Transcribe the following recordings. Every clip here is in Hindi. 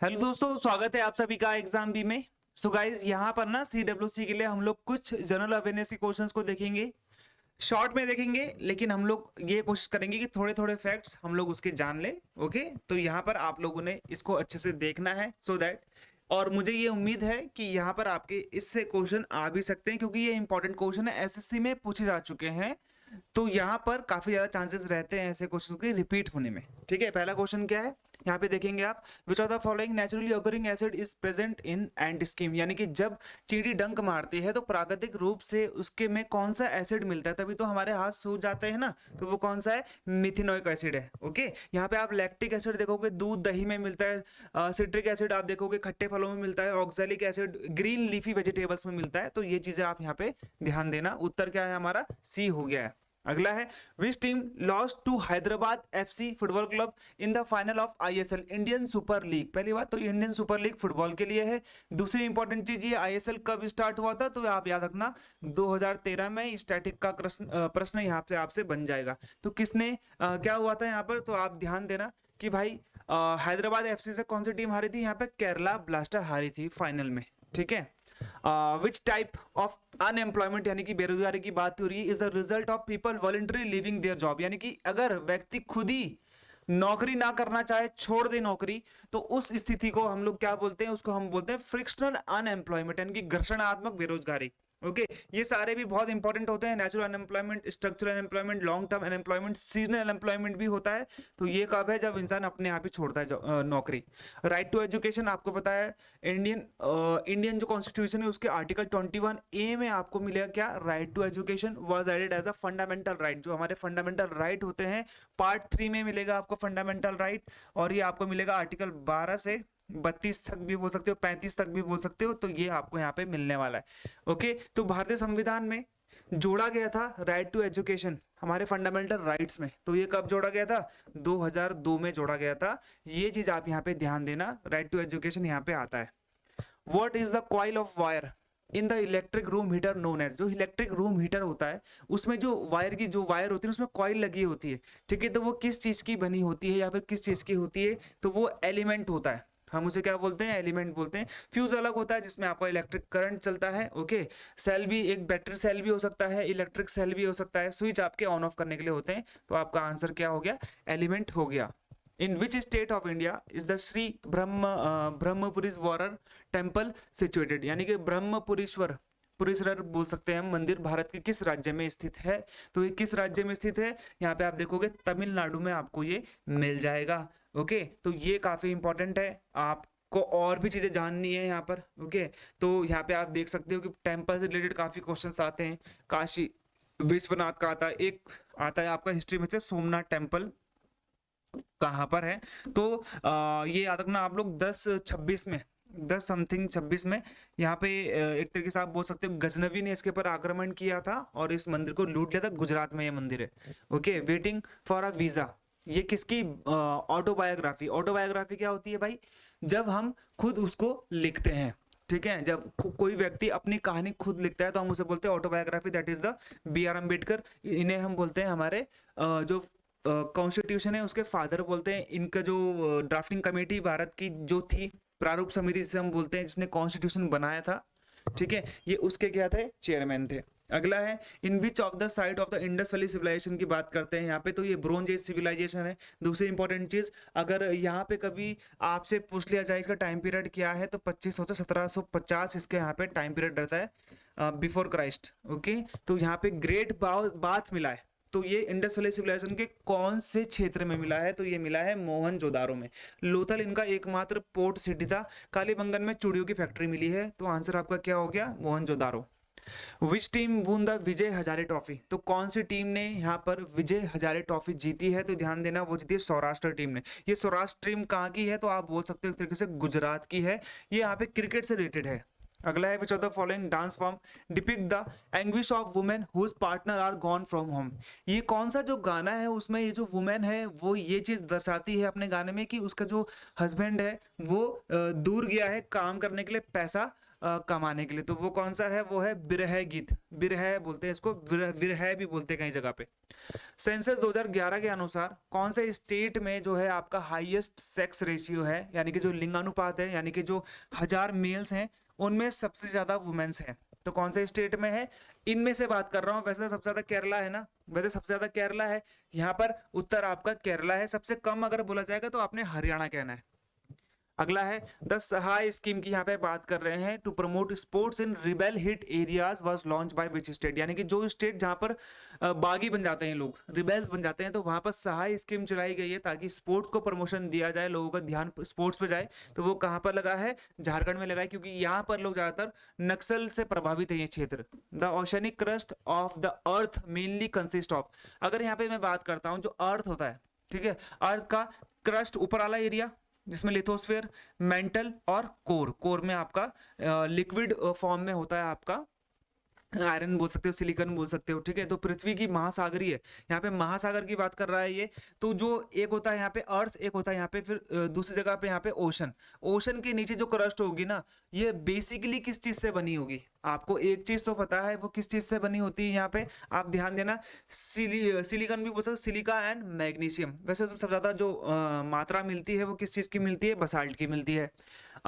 हेलो दोस्तों, स्वागत है आप सभी का एग्जाम बी में। सो गाइज, यहाँ पर ना सीडब्ल्यूसी के लिए हम लोग कुछ जनरल अवेयरनेस के क्वेश्चंस को देखेंगे। शॉर्ट में देखेंगे, लेकिन हम लोग ये कोशिश करेंगे कि थोड़े थोड़े फैक्ट्स हम लोग उसके जान ले। ओके, तो यहाँ पर आप लोगों ने इसको अच्छे से देखना है सो दैट, और मुझे ये उम्मीद है कि यहाँ पर आपके इससे क्वेश्चन आ भी सकते हैं, क्योंकि ये इंपॉर्टेंट क्वेश्चन है, एसएससी में पूछे जा चुके हैं। तो यहाँ पर काफी ज्यादा चांसेस रहते हैं ऐसे क्वेश्चन के रिपीट होने में। ठीक है, पहला क्वेश्चन क्या है, यहाँ पे देखेंगे आप, विच of the following naturally occurring acid is present in ant scheme, यानी कि जब चींटी डंक मारती है तो प्राकृतिक रूप से उसके में कौन सा एसिड मिलता है, तभी तो हमारे हाथ सूज जाते हैं ना। तो वो कौन सा है, मिथिनोइक एसिड है। ओके, यहाँ पे आप लैक्टिक एसिड देखोगे दूध दही में मिलता है, सिट्रिक एसिड आप देखोगे खट्टे फलों में मिलता है, oxalic acid green leafy vegetables में मिलता है। तो ये चीजें आप यहाँ पे ध्यान देना। उत्तर क्या है हमारा, सी हो गया है। अगला है, which team lost to Hyderabad FC football club in the final of ISL Indian Super League. पहली बात तो इंडियन सुपर लीग फुटबॉल के लिए है। दूसरी इंपॉर्टेंट चीज ये, आईएसएल कब स्टार्ट हुआ था, तो आप याद रखना 2013 में। स्टैटिक का प्रश्न यहाँ पे आपसे बन जाएगा। तो किसने क्या हुआ था यहाँ पर, तो आप ध्यान देना कि भाई हैदराबाद एफसी से कौन सी टीम हारी थी, यहाँ पे केरला ब्लास्टर हारी थी फाइनल में। ठीक है, विच टाइप ऑफ अनएम्प्लॉयमेंट, यानी कि बेरोजगारी की बात हो रही है, is the result of people voluntary living their job, यानी कि अगर व्यक्ति खुद ही नौकरी ना करना चाहे, छोड़ दे नौकरी, तो उस स्थिति को हम लोग क्या बोलते हैं, उसको हम बोलते हैं फ्रिक्शनल अनएम्प्लॉयमेंट, यानी कि घर्षणात्मक बेरोजगारी। ओके, ये सारे भी बहुत इंपॉर्टेंट होते हैं। Natural unemployment, structural unemployment, long term unemployment, seasonal unemployment भी होता है। तो ये कब है, जब इंसान अपने आप ही छोड़ता है नौकरी। राइट टू एजुकेशन आपको पता है, इंडियन जो कॉन्स्टिट्यूशन है उसके आर्टिकल 21A में आपको मिलेगा क्या, right to education was added as a fundamental right. जो हमारे फंडामेंटल राइट होते हैं, पार्ट 3 में मिलेगा आपको फंडामेंटल राइट, और ये आपको मिलेगा आर्टिकल 12 से 32 तक भी बोल सकते हो, 35 तक भी बोल सकते हो। तो ये आपको यहाँ पे मिलने वाला है। ओके, तो भारतीय संविधान में जोड़ा गया था राइट टू एजुकेशन हमारे फंडामेंटल राइट्स में। तो ये कब जोड़ा गया था, 2002 में जोड़ा गया था। ये चीज आप यहाँ पे ध्यान देना, राइट टू एजुकेशन यहाँ पे आता है। What is the coil of wire in the electric room heater known as, जो इलेक्ट्रिक रूम हीटर होता है उसमें जो वायर होती है उसमें कॉइल लगी होती है। ठीक है, तो वो किस चीज की बनी होती है या फिर किस चीज की होती है, तो वो एलिमेंट होता है। हम उसे क्या बोलते हैं, एलिमेंट बोलते हैं। फ्यूज अलग होता है जिसमें आपका इलेक्ट्रिक करंट चलता है। ओके, सेल भी एक बैटरी सेल भी हो सकता है, इलेक्ट्रिक सेल भी हो सकता है, स्विच आपके ऑन ऑफ करने के लिए होते हैं। तो आपका आंसर क्या हो गया, एलिमेंट हो गया। In which state of India is the Shri Brahmapurishwar temple situated, यानी कि ब्रह्मपुरीश्वर पुरीश्वर बोल सकते हैं हम मंदिर भारत के किस राज्य में स्थित है। तो ये किस राज्य में स्थित है, यहाँ पे आप देखोगे तमिलनाडु में आपको ये मिल जाएगा। ओके, तो ये काफी इंपॉर्टेंट है, आपको और भी चीजें जाननी है यहाँ पर। ओके, तो यहाँ पे आप देख सकते हो कि टेम्पल से रिलेटेड काफी क्वेश्चंस आते हैं। काशी विश्वनाथ का आता है, एक आता है आपका हिस्ट्री में से सोमनाथ टेम्पल कहाँ पर है। तो ये याद रखना आप लोग 10-26 में, 10 समथिंग 26 में यहाँ पे एक तरीके से आप बोल सकते हो गजनवी ने इसके ऊपर आक्रमण किया था और इस मंदिर को लूट लिया था। गुजरात में ये मंदिर है। Okay, waiting for a visa, ये किसकी ऑटोबायोग्राफी। ऑटोबायोग्राफी क्या होती है भाई, जब हम खुद उसको लिखते हैं। ठीक है, जब कोई व्यक्ति अपनी कहानी खुद लिखता है तो हम उसे बोलते हैं autobiography. That is the B.R. Ambedkar, इन्हें हम बोलते हैं हमारे जो कॉन्स्टिट्यूशन है उसके फादर बोलते हैं। इनका जो ड्राफ्टिंग कमेटी भारत की जो थी, प्रारूप समिति जिसे हम बोलते हैं, जिसने कॉन्स्टिट्यूशन बनाया था, ठीक है, ये उसके क्या थे, चेयरमैन थे। अगला है, in which of the site of the Indus valley civilisation की बात करते हैं यहाँ पे, तो ये ब्रोंज एज सिविलाइजेशन है। दूसरी इंपॉर्टेंट चीज, अगर यहाँ पे कभी आपसे पूछ लिया जाए इसका टाइम पीरियड क्या है, तो 2500 से 1750 इसके यहाँ पे टाइम पीरियड रहता है बिफोर क्राइस्ट। ओके, तो यहाँ पे ग्रेट बाथ मिला है। तो ये इंडस वैली सिविलाइजेशन के कौन से क्षेत्र में मिला है, तो ये मिला है मोहनजोदारो में। लोथल इनका एकमात्र पोर्ट सिटी था। कालीबंगन में चूड़ियों की फैक्ट्री मिली है। तो आंसर आपका क्या हो गया, Mohenjodaro. Which team won the Vijay Hazare trophy, तो कौन सी टीम ने यहाँ पर विजय हजारे ट्रॉफी जीती है, तो ध्यान देना वो जीती है सौराष्ट्र टीम ने। ये सौराष्ट्र टीम कहाँ की है, तो आप बोल सकते हो एक तरीके से गुजरात की है। ये यहाँ पे क्रिकेट से रिलेटेड है। अगला है which of the following dance form depict the anguish of women whose partner are gone from home. ये कौन सा जो गाना है उसमें ये जो वुमेन है वो ये चीज दर्शाती है अपने गाने में कि उसका जो हस्बैंड है वो दूर गया है काम करने के लिए, पैसा कमाने के लिए। तो वो कौन सा है? वो है बिरह गीत। बिरह बोलते हैं इसको, विरह भी बोलते हैं कई जगह पे। सेंसस 2011 के अनुसार कौन से स्टेट में जो है आपका हाईएस्ट सेक्स रेशियो है, यानी कि जो लिंगानुपात है, यानी कि जो 1000 मेल्स हैं उनमें सबसे ज्यादा वुमेन्स हैं, तो कौन से स्टेट में है? इनमें से बात कर रहा हूँ। वैसे तो सबसे ज्यादा केरला है ना, वैसे सबसे ज्यादा केरला है। यहाँ पर उत्तर आपका केरला है। सबसे कम अगर बोला जाएगा तो आपने हरियाणा कहना है। अगला है द सहाय स्कीम की यहाँ पे बात कर रहे हैं। To promote sports in rebel hit areas was launch by which state, यानी कि जो स्टेट जहाँ पर बागी बन जाते हैं लोग, रिबेल्स बन जाते हैं, तो वहां पर सहाय स्कीम चलाई गई है ताकि स्पोर्ट्स को प्रमोशन दिया जाए, लोगों का ध्यान स्पोर्ट्स पे जाए। तो वो कहाँ पर लगा है? झारखंड में लगा है, क्योंकि यहाँ पर लोग ज्यादातर नक्सल से प्रभावित है ये क्षेत्र। The oceanic crust of the earth mainly consist of, अगर यहाँ पे मैं बात करता हूँ जो अर्थ होता है, ठीक है, अर्थ का क्रस्ट ऊपर वाला एरिया जिसमें लिथोस्फेयर, मेंटल और कोर। कोर में आपका लिक्विड फॉर्म में होता है आपका आयरन बोल सकते हो, सिलिकॉन बोल सकते हो, ठीक है। तो पृथ्वी की महासागरी है, यहाँ पे महासागर की बात कर रहा है ये। तो जो एक होता है यहाँ पे अर्थ, एक होता है यहाँ पे फिर दूसरी जगह पे यहाँ पे ओशन। ओशन के नीचे जो क्रस्ट होगी ना, ये बेसिकली किस चीज से बनी होगी? आपको एक चीज तो पता है वो किस चीज से बनी होती है, यहाँ पे आप ध्यान देना। सिलिकॉन भी बोल सकते, सिलिका एंड मैग्नीशियम। वैसे सबसे ज्यादा जो मात्रा मिलती है वो किस चीज की मिलती है? बसाल्ट की मिलती है।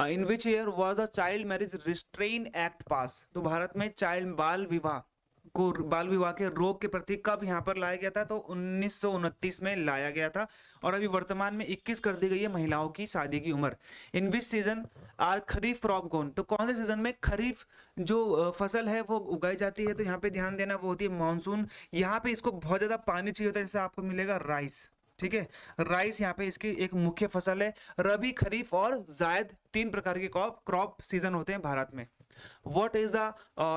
In which year was the child marriage restraint act pass, तो भारत में चाइल्ड बाल विवाह के रोक के प्रति कब यहाँ पर लाया गया था? तो 1929 में लाया गया था। और अभी वर्तमान में 21 कर दी गई है महिलाओं की शादी की उम्र। In which season are kharif crop grown, तो कौन से सीजन में खरीफ जो फसल है वो उगाई जाती है? तो यहाँ पे ध्यान देना, वो होती है मानसून। यहाँ पे इसको बहुत ज्यादा पानी चाहिए होता है, जैसे आपको मिलेगा राइस, ठीक है। राइस यहाँ पे इसकी एक मुख्य फसल है। रबी, खरीफ और जायद 3 प्रकार के क्रॉप सीजन होते हैं भारत में। What is the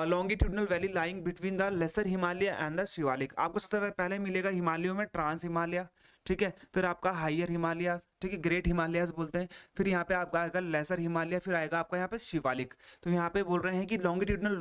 longitudinal valley lying between the lesser Himalaya and the Shivalik? आपको सबसे पहले मिलेगा हिमालयों में ट्रांस हिमालय, ठीक है, फिर आपका हाइयर हिमालय, ठीक है, ग्रेट हिमालयस बोलते हैं, फिर यहाँ पे आपका आएगा लेसर हिमालय, फिर आएगा आपका यहाँ पे शिवालिक। तो यहाँ पे बोल रहे हैं कि लॉन्गिट्यूडनल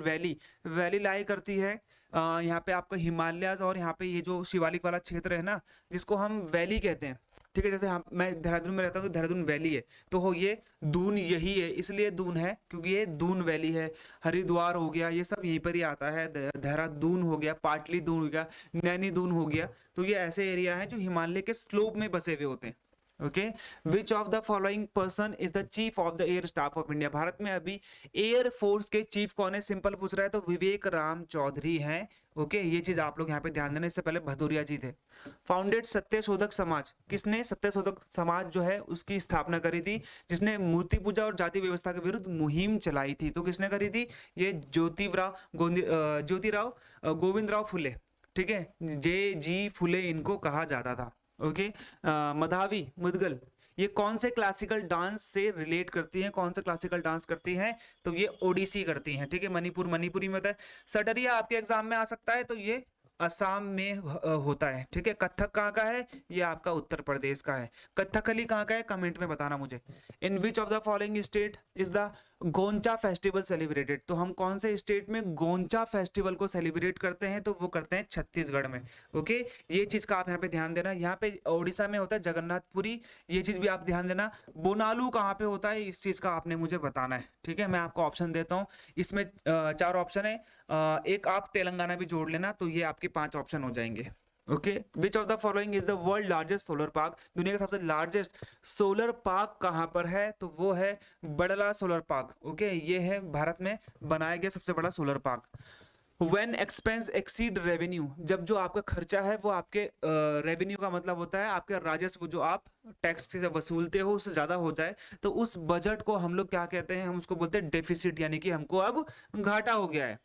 वैली लाई करती है यहाँ पे आपका हिमालयस, और यहाँ पे ये जो शिवालिक वाला क्षेत्र है ना, जिसको हम वैली कहते हैं, ठीक है। जैसे हम, मैं देहरादून में रहता हूँ तो देहरादून वैली है, तो हो ये दून यही है, इसलिए दून है क्योंकि ये दून वैली है। हरिद्वार हो गया, ये सब यहीं पर ही आता है। देहरादून हो गया, पाटली दून हो गया, नैनी दून हो गया। तो ये ऐसे एरिया हैं जो हिमालय के स्लोप में बसे हुए होते हैं। Okay, which of the following person is the chief of the air staff of India? Bharat में अभी एयर फोर्स के चीफ कौन है? सिंपल पूछ रहा है तो विवेक राम चौधरी हैं। ओके, ये चीज आप लोग यहाँ पे ध्यान देना। इससे पहले भदौरिया जी थे। फाउंडेड सत्यशोधक समाज, किसने सत्यशोधक समाज जो है उसकी स्थापना करी थी? जिसने मूर्ति पूजा और जाति व्यवस्था के विरुद्ध मुहिम चलाई थी, तो किसने करी थी? ये ज्योतिराव गोविंदराव फुले, ठीक है, JG फुले इनको कहा जाता था। ओके, मधावी मुदगल, ये कौन से क्लासिकल डांस से रिलेट करती हैं? कौन से क्लासिकल डांस करती हैं? तो ये ओडिसी करती हैं, ठीक है। मणिपुरी में होता है। सटरिया आपके एग्जाम में आ सकता है, तो ये असम में होता है, ठीक है। कथक कहाँ का है? ये आपका उत्तर प्रदेश का है। कथकली कहाँ का है? कमेंट में बताना मुझे। In which of the following state is the Goncha festival celebrated? तो हम कौन से स्टेट में गोंचा फेस्टिवल को सेलिब्रेट करते हैं? तो वो करते हैं छत्तीसगढ़ में। ओके, ये चीज का आप यहाँ पे ध्यान देना। यहाँ पे उड़ीसा में होता है जगन्नाथपुरी, ये चीज भी आप ध्यान देना। बोनालू कहाँ पे होता है? इस चीज का आपने मुझे बताना है, ठीक है। मैं आपको ऑप्शन देता हूँ, इसमें 4 ऑप्शन है, एक आप तेलंगाना भी जोड़ लेना, तो ये आपके 5 ऑप्शन हो जाएंगे। Okay, which of the following is the world largest solar park? दुनिया का सबसे लार्जेस्ट सोलर पार्क कहाँ पर है? तो वो है बड़ला सोलर पार्क। ओके, ये है भारत में बनाया गया सबसे बड़ा solar park. When expense exceed revenue, जब जो आपका खर्चा है वो आपके रेवेन्यू का मतलब होता है आपके राजस्व जो आप टैक्स से वसूलते हो उससे ज्यादा हो जाए, तो उस बजट को हम लोग क्या कहते हैं? हम उसको बोलते हैं डेफिसिट, यानी कि हमको अब घाटा हो गया है।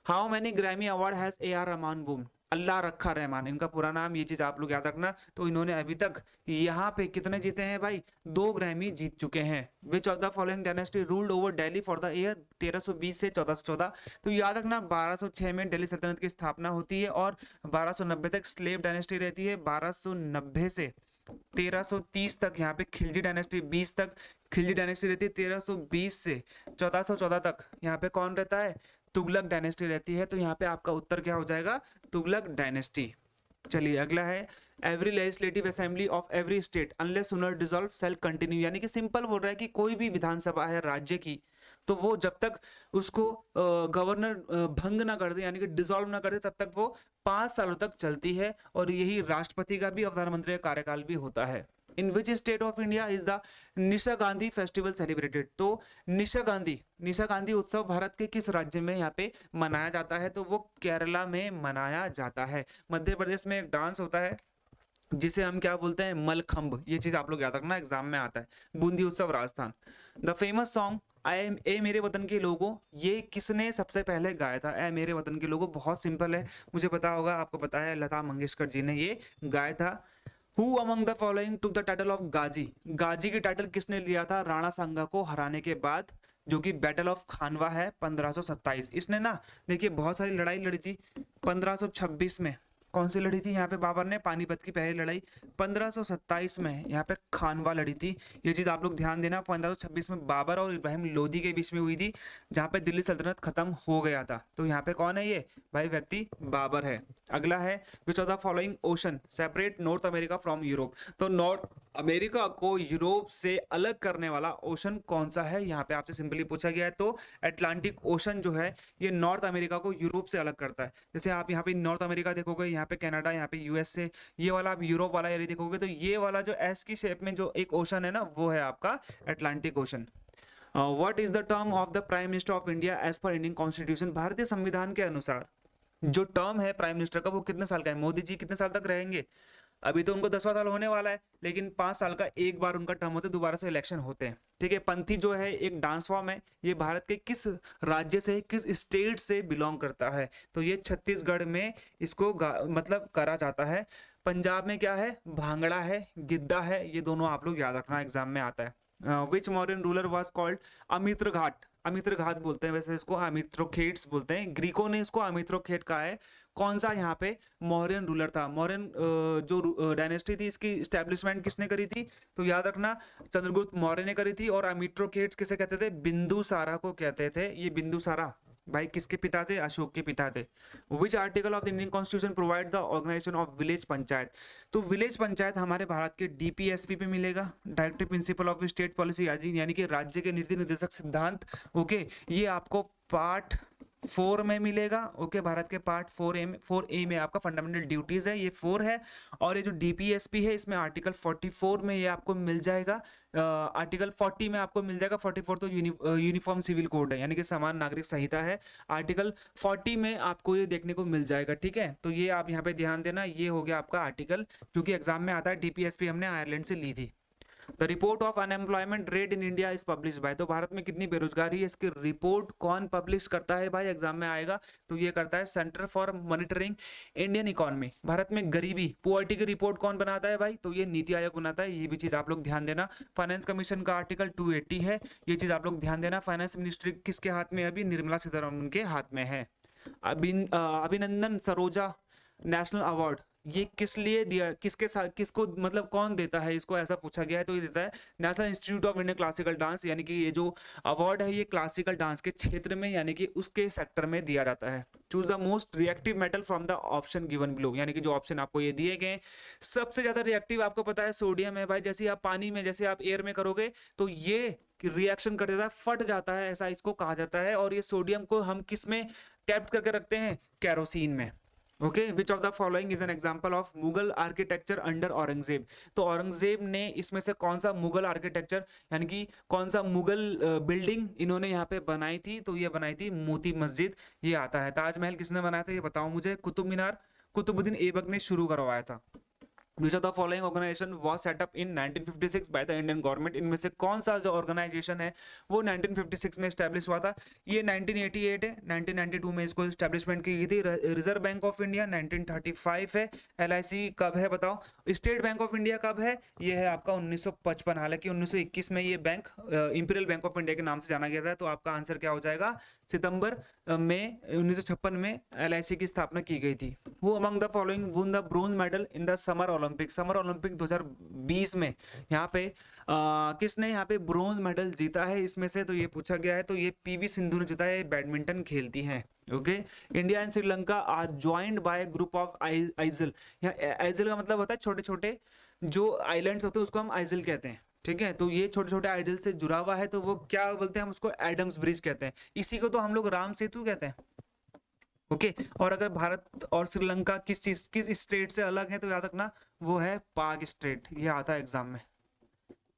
How many Grammy award has AR Rahman won? Allah Rakha Rahman इनका पूरा नाम, ये चीज आप लोग याद रखना। तो इन्होंने अभी तक यहाँ पे कितने जीते हैं भाई? 2 ग्रैमी जीत चुके हैं। विच of the following dynasty ruled over Delhi for the year 1320 से 1414? तो याद रखना 1206 में दिल्ली सल्तनत की स्थापना होती है और 1290 तक स्लेव डायनेस्टी रहती है। 1290 से 1330 तक यहाँ पे खिलजी डायनेस्टी, 20 तक खिलजी डायनेस्टी रहती है, 1320 से 1414 तक यहाँ पे कौन रहता है, तुगलक डायनेस्टी रहती है। तो यहाँ पे आपका उत्तर क्या हो जाएगा, तुगलक डायनेस्टी। चलिए अगला है, every legislative assembly of every state unless sooner dissolve shall continue, यानी कि सिंपल बोल रहा है कि कोई भी विधानसभा है राज्य की, तो वो जब तक उसको गवर्नर भंग ना कर दे यानी कि डिसॉल्व ना कर दे तब तक वो 5 सालों तक चलती है। और यही राष्ट्रपति का भी, प्रधानमंत्री का कार्यकाल भी होता है। In which state of India is the Nisha Gandhi festival celebrated, तो निशा गांधी उत्सव भारत के किस राज्य में यहाँ पे मनाया जाता है, तो वो केरला में मनाया जाता है। मध्य प्रदेश में एक डांस होता है जिसे हम क्या बोलते हैं, मलखंब, ये चीज आप लोग याद रखना, एग्जाम में आता है। बूंदी उत्सव राजस्थान। द फेमस सॉन्ग ए मेरे वतन के लोगों, ये किसने सबसे पहले गाया था, ए मेरे वतन के लोगों, बहुत सिंपल है, मुझे पता होगा, आपको पता है, लता मंगेशकर जी ने ये गाया था। Who among the following took the title of गाजी, गाजी की टाइटल किसने लिया था राणा सांगा को हराने के बाद, जो कि बैटल ऑफ खानवा है 1527। इसने ना देखिए बहुत सारी लड़ाई लड़ी थी। 1526 में कौन सी लड़ी थी यहाँ पे बाबर ने, पानीपत की पहली लड़ाई। 1527 में यहाँ पे खानवा लड़ी थी, ये चीज आप लोग ध्यान देना। 1526 में बाबर और इब्राहिम लोदी के बीच में हुई थी, जहाँ पे दिल्ली सल्तनत खत्म हो गया था। तो यहाँ पे कौन है ये भाई, व्यक्ति बाबर है। अगला है, which of the following ocean separate north America from Europe, तो नॉर्थ अमेरिका को यूरोप से अलग करने वाला ओशन कौन सा है, यहाँ पे आपसे सिंपली पूछा गया है। तो अटलांटिक ओशन जो है ये नॉर्थ अमेरिका को यूरोप से अलग करता है। जैसे आप यहाँ पे नॉर्थ अमेरिका देखोगे, यहाँ पे कनाडा, यहाँ पे यूएसए, ये वाला आप यूरोप वाला एरिया देखोगे, तो ये वाला जो एस की शेप में जो एक ओशन है ना, वो है आपका Atlantic Ocean. What is the term of the prime minister of India as per Indian constitution, भारतीय संविधान के अनुसार जो टर्म है प्राइम मिनिस्टर का वो कितने साल का है। मोदी जी कितने साल तक रहेंगे, अभी तो उनको 10वां साल होने वाला है, लेकिन 5 साल का एक बार उनका टर्म होता है, दोबारा से इलेक्शन होते हैं। ठीक है, पंथी जो है एक डांस फॉर्म है, ये भारत के किस राज्य से, किस स्टेट से बिलोंग करता है, तो ये छत्तीसगढ़ में इसको मतलब करा जाता है। पंजाब में क्या है, भांगड़ा है, गिद्दा है, ये दोनों आप लोग याद रखना, एग्जाम में आता है। विच मौर्यन रूलर वाज कॉल्ड अमित्र घाट, अमित्र घात बोलते हैं, वैसे इसको अमित्रोखेट्स बोलते हैं, ग्रीकों ने इसको अमित्रोखेट कहा है। कौन सा यहाँ पे मौर्यन रूलर था, मौर्यन जो डायनेस्टी थी इसकी स्टैब्लिशमेंट किसने करी थी, तो याद रखना चंद्रगुप्त मौर्य ने करी थी। और अमित्रोखेट्स किसे कहते थे, बिंदुसारा को कहते थे। ये बिंदुसारा भाई किसके पिता थे, अशोक के पिता थे। Which article of the Indian constitution provide the organisation of village panchayat, तो विलेज पंचायत हमारे भारत के डीपीएसपी पे मिलेगा, directive principle of state policy, यानी कि राज्य के नीति निर्देशक सिद्धांत। ओके, ये आपको पार्ट 4 में मिलेगा। ओके, भारत के पार्ट 4A में आपका फंडामेंटल ड्यूटीज है, ये 4 है। और ये जो डीपीएसपी है इसमें आर्टिकल 44 में ये आपको मिल जाएगा, आर्टिकल 40 में आपको मिल जाएगा। 44 तो यूनिफॉर्म सिविल कोड है, यानी कि समान नागरिक संहिता है। आर्टिकल 40 में आपको ये देखने को मिल जाएगा। ठीक है, तो ये आप यहाँ पे ध्यान देना, ये हो गया आपका आर्टिकल, जो कि एग्जाम में आता है। डीपीएसपी हमने आयरलैंड से ली थी। The report of unemployment rate in India is publish by, तो भारत में कितनी बेरोजगारी है इसकी रिपोर्ट कौन पब्लिश करता है भाई, एग्जाम में आएगा, तो ये करता है centre for monitoring Indian economy. Bharat में गरीबी पॉवर्टी की रिपोर्ट कौन बनाता है भाई, तो ये नीति आयोग बनाता है, ये भी चीज आप लोग ध्यान देना। फाइनेंस कमीशन का आर्टिकल 280 है, ये चीज आप लोग ध्यान देना। फाइनेंस मिनिस्ट्री किसके हाथ में, अभी निर्मला सीतारमण के हाथ में है। अभिनंदन सरोजा नेशनल अवार्ड ये किस लिए दिया, किसके साथ, किसको मतलब कौन देता है इसको, ऐसा पूछा गया है, तो ये देता है national institute of Indian classical dance, यानी कि ये जो अवार्ड है ये क्लासिकल डांस के क्षेत्र में यानी कि उसके सेक्टर में दिया जाता है। Choose the most reactive metal from the option given below, यानी कि जो ऑप्शन आपको ये दिए गए, सबसे ज्यादा रिएक्टिव आपको पता है सोडियम है भाई। जैसे आप पानी में, जैसे आप एयर में करोगे तो ये रिएक्शन कर देता है, फट जाता है, ऐसा इसको कहा जाता है। और ये सोडियम को हम किस में कैप्ट करके रखते हैं, कैरोसिन में। Okay, which of the following is an example of Mughal architecture under Aurangzeb, तो औरंगजेब ने इसमें से कौन सा मुगल आर्किटेक्चर यानी कि कौन सा मुगल बिल्डिंग इन्होंने यहाँ पे बनाई थी, तो ये बनाई थी मोती मस्जिद, ये आता है। ताजमहल किसने बनाया था ये बताओ मुझे, कुतुब मीनार कुतुबुद्दीन ऐबक ने शुरू करवाया था। Which of the following organization was set up in 1956 by the Indian government, इनमें से कौन सा जो ऑर्गेनाइजेशन है वो 1956 में स्टैब्लिश हुआ था, ये 1988 है, 1992 में इसको स्टैब्लिशमेंट की गई थी। रिजर्व बैंक ऑफ इंडिया 1935 है। LIC कब है बताओ, स्टेट बैंक ऑफ इंडिया कब है, ये है आपका 1955, हालांकि 1921 में ये bank imperial bank of India के नाम से जाना गया था। तो आपका आंसर क्या हो जाएगा, सितंबर में 1956 में LIC की स्थापना की गई थी। Who among the following won the bronze medal in the summer Olympic, summer Olympic 2020 में यहाँ पे किसने यहाँ पे ब्रोंज मेडल जीता है इसमें से, तो ये पूछा गया है। तो ये पीवी सिंधु ने जीता है, बैडमिंटन खेलती हैं। Okay, India and Sri Lanka are joined by group of isle. यहाँ आइजल का मतलब होता है छोटे छोटे जो आइलैंड्स होते हैं उसको हम आइजल कहते हैं, ठीक है। तो ये छोटे छोटे आइडल से जुड़ा हुआ है, तो वो क्या बोलते हैं, हम उसको एडम्स ब्रिज कहते हैं। इसी को तो हम लोग राम सेतु कहते हैं। ओके, और अगर भारत और श्रीलंका किस स्टेट से अलग है तो याद रखना वो है पाक स्टेट, ये आता है एग्जाम में,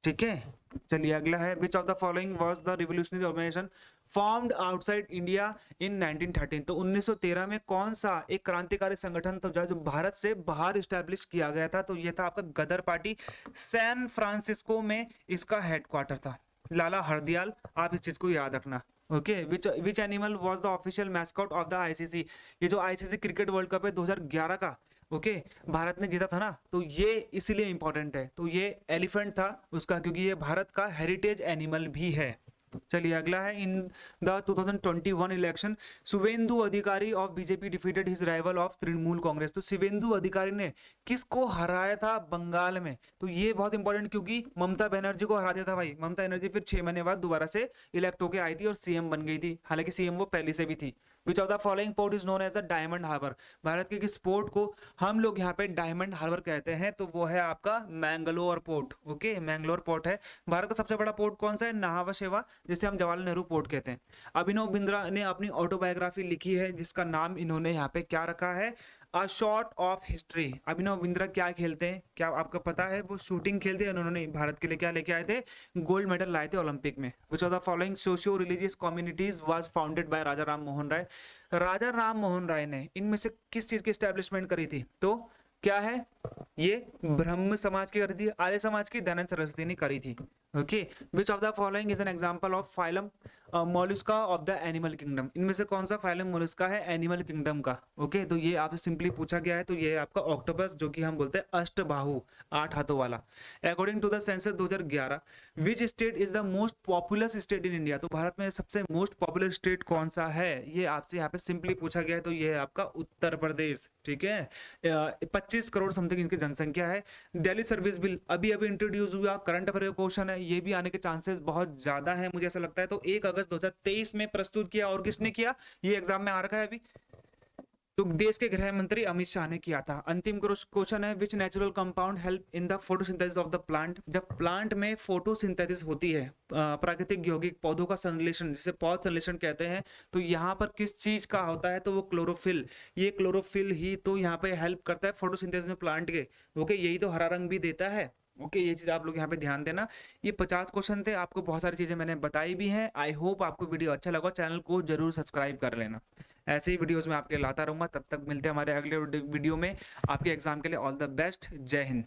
ठीक है। चलिए अगला है, which of the following was the revolutionary organisation formed outside India in 1913। तो 1913 में कौन सा एक क्रांतिकारी संगठन था जो भारत से बाहर स्टैब्लिश किया गया था, तो ये था आपका गदर पार्टी। सैन फ्रांसिस्को में इसका हेडक्वार्टर था। लाला हरदयाल, आप इस चीज को याद रखना। Okay, which animal was the official mascot of the ICC. ये जो आईसीसी क्रिकेट वर्ल्ड कप है 2011 का, ओके, भारत ने जीता था ना, तो ये इसीलिए इंपॉर्टेंट है। तो ये एलिफेंट था उसका, क्योंकि ये भारत का हेरिटेज एनिमल भी है। चलिए अगला है, इन द 2021 इलेक्शन शुवेंदु अधिकारी of BJP defeated his rival of Trinamool Congress. तो शुवेंदु अधिकारी ने किसको हराया था बंगाल में, तो ये बहुत इंपॉर्टेंट, क्योंकि ममता बनर्जी को हरा दिया था भाई। ममता बनर्जी फिर 6 महीने बाद दोबारा से इलेक्ट होके आई थी और सीएम बन गई थी, हालांकि सीएम वो पहले से भी थी। Which of the following port is known as the Diamond Harbour. Bharat के किस पोर्ट को हम लोग यहाँ पे डायमंड हार्बर कहते हैं, तो वो है आपका Mangalore port. Okay, Mangalore port है। भारत का सबसे बड़ा पोर्ट कौन सा है, नाहवा शेवा, जिसे हम जवाहरलाल नेहरू पोर्ट कहते हैं। अभिनव बिंद्रा ने अपनी ऑटोबायोग्राफी लिखी है जिसका नाम इन्होंने यहाँ पे क्या रखा है, a shot of history. Abhinav Bindra क्या खेलते हैं, क्या आपको पता है, वो शूटिंग खेलते हैं। उन्होंने भारत के लिए क्या लेके आए थे, गोल्ड मेडल लाए थे ओलंपिक में। Which of the following socio religious communities was founded by Raja Ram Mohan Roy. Raja Ram Mohan Roy ने इनमें से किस चीज की एस्टेब्लिशमेंट करी थी, तो क्या है, ये ब्रह्म समाज की करी थी, आर्य समाज की दयानंद सरस्वती ने करी थी। Okay, which of the following is an example of phylum Mollusca of the animal kingdom. इनमें से कौन सा फाइलम मोलस्का है एनिमल किंगडम का। ओके, तो ये आपसे सिंपली पूछा गया है, तो ये आपका ऑक्टोपस, जो कि हम बोलते हैं अष्टबाहु, 8 हाथों वाला। According to the census 2011, which state is the most populous state in India. तो भारत में सबसे मोस्ट पॉपुलर स्टेट कौन सा है, ये आपसे यहाँ पे सिंपली पूछा गया है, तो ये है आपका उत्तर प्रदेश, ठीक है। 25 करोड़ समथिंग इनकी जनसंख्या है। दिल्ली सर्विस बिल अभी अभी इंट्रोड्यूस हुआ, करंट अफेयर क्वेश्चन है, ये भी आने के चांसेस बहुत ज्यादा है मुझे ऐसा लगता है। तो 1 अगस्त 2023 में प्रस्तुत किया, और किसने किया, ये एग्जाम में आ रखा है अभी, तो देश के गृह मंत्री अमित शाह ने किया था। अंतिम क्वेश्चन है, विच natural compound help in the photosynthesis of the plant. जब प्लांट में फोटोसिंथेसिस होती है, प्राकृतिक यौगिक पौधों का संश्लेषण, जिसे पौध संश्लेषण कहते हैं, तो यहाँ पर किस चीज का होता है, तो वो क्लोरोफिल। ये क्लोरोफिल ही तो यहाँ पे हेल्प करता है फोटोसिंथेसिस में प्लांट के। ओके, यही तो हरा रंग भी देता है। ओके, ये चीज आप लोग यहाँ पे ध्यान देना। ये 50 क्वेश्चन थे, आपको बहुत सारी चीजें मैंने बताई भी हैं। आई होप आपको वीडियो अच्छा लगा, चैनल को जरूर सब्सक्राइब कर लेना। ऐसे ही वीडियोस में आपके लाता रहूंगा। तब तक मिलते हैं हमारे अगले वीडियो में। आपके एग्जाम के लिए ऑल द बेस्ट। जय हिंद।